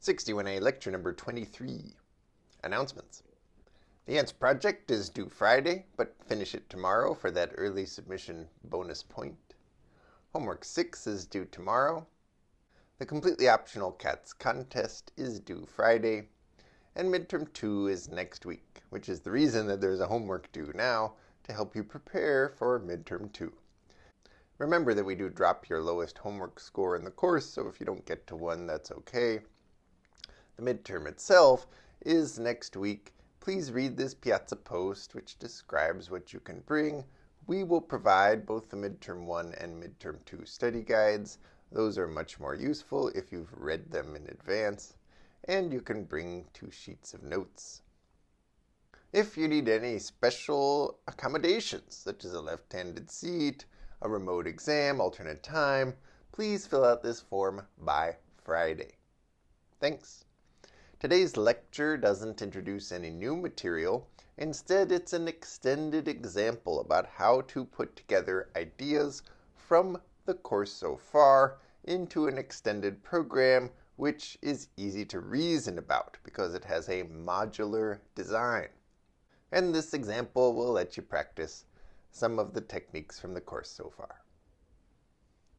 61A lecture number 23. Announcements. The ANTS project is due Friday, but finish it tomorrow for that early submission bonus point. Homework 6 is due tomorrow. The completely optional CATS contest is due Friday. And midterm 2 is next week, which is the reason that there's a homework due now to help you prepare for midterm 2. Remember that we do drop your lowest homework score in the course, so if you don't get to 1, that's okay. The midterm itself is next week. Please read this Piazza post, which describes what you can bring. We will provide both the midterm 1 and midterm 2 study guides. Those are much more useful if you've read them in advance. And you can bring 2 sheets of notes. If you need any special accommodations, such as a left-handed seat, a remote exam, alternate time, please fill out this form by Friday. Thanks. Today's lecture doesn't introduce any new material. Instead, it's an extended example about how to put together ideas from the course so far into an extended program, which is easy to reason about because it has a modular design. And this example will let you practice some of the techniques from the course so far.